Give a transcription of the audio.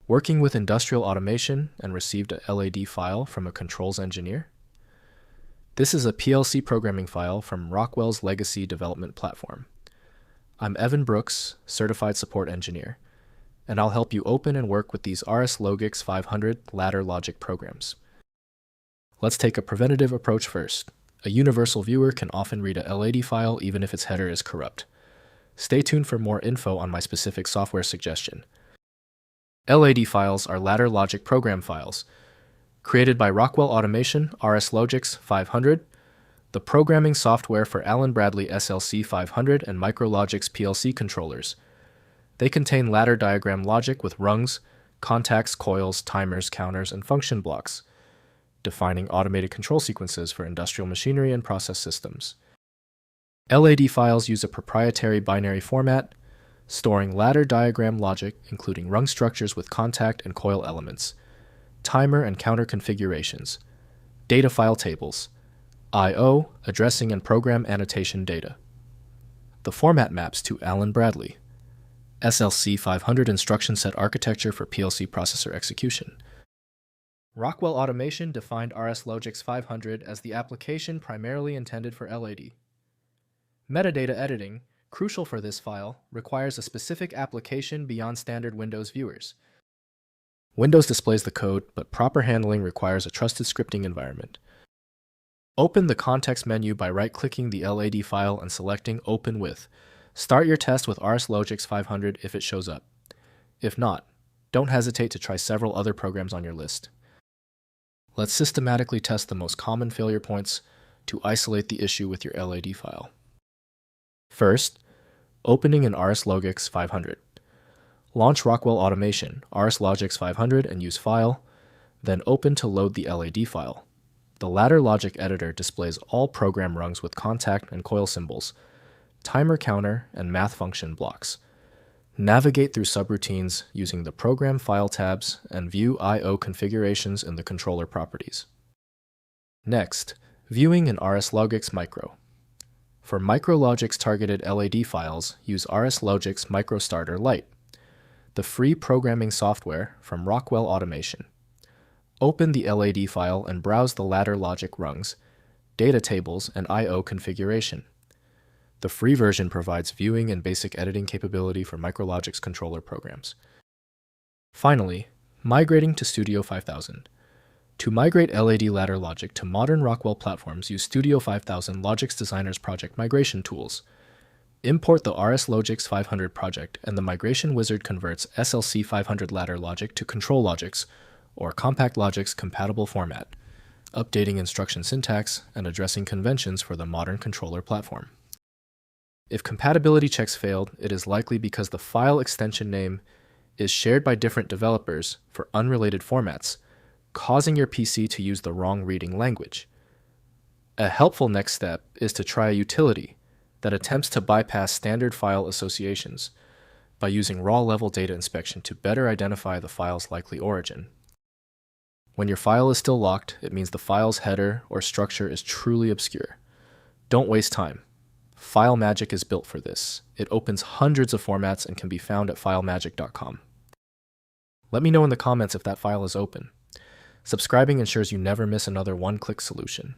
Working with industrial automation and received a LAD file from a controls engineer? This is a PLC programming file from Rockwell's legacy development platform. I'm Evan Brooks, Certified Support Engineer, and I'll help you open and work with these RSLogix 500 ladder logic programs. Let's take a preventative approach first. A universal viewer can often read a LAD file even if its header is corrupt. Stay tuned for more info on my specific software suggestion. LAD files are ladder logic program files. Created by Rockwell Automation RSLogix 500, the programming software for Allen-Bradley SLC 500 and MicroLogix PLC controllers. They contain ladder diagram logic with rungs, contacts, coils, timers, counters, and function blocks, defining automated control sequences for industrial machinery and process systems. LAD files use a proprietary binary format, storing ladder diagram logic, including rung structures with contact and coil elements, timer and counter configurations, data file tables, I/O, addressing and program annotation data. The format maps to Allen-Bradley SLC 500 instruction set architecture for PLC processor execution. Rockwell Automation defined RSLogix 500 as the application primarily intended for LAD. Metadata editing, crucial for this file, requires a specific application beyond standard Windows viewers. Windows displays the code, but proper handling requires a trusted scripting environment. Open the context menu by right-clicking the LAD file and selecting Open With. Start your test with RSLogix 500 if it shows up. If not, don't hesitate to try several other programs on your list. Let's systematically test the most common failure points to isolate the issue with your LAD file. First, opening an RSLogix 500. Launch Rockwell Automation RSLogix 500 and use File, then open to load the LAD file. The ladder logic editor displays all program rungs with contact and coil symbols, timer counter, and math function blocks. Navigate through subroutines using the Program File tabs and view I/O configurations in the controller properties. Next, viewing in RSLogix Micro. For MicroLogix targeted LAD files, use RSLogix MicroStarter Lite, the free programming software from Rockwell Automation. Open the LAD file and browse the ladder logic rungs, data tables, and I/O configuration. The free version provides viewing and basic editing capability for MicroLogix controller programs. Finally, migrating to Studio 5000. To migrate LAD ladder logic to modern Rockwell platforms, use Studio 5000 Logix Designer's project migration tools. Import the RSLogix 500 project, and the migration wizard converts SLC 500 ladder logic to ControlLogix or CompactLogix compatible format, updating instruction syntax and addressing conventions for the modern controller platform. If compatibility checks failed, it is likely because the file extension name is shared by different developers for unrelated formats, causing your PC to use the wrong reading language. A helpful next step is to try a utility that attempts to bypass standard file associations by using raw-level data inspection to better identify the file's likely origin. When your file is still locked, it means the file's header or structure is truly obscure. Don't waste time. FileMagick is built for this. It opens hundreds of formats and can be found at filemagick.com. Let me know in the comments if that file is open. Subscribing ensures you never miss another one-click solution.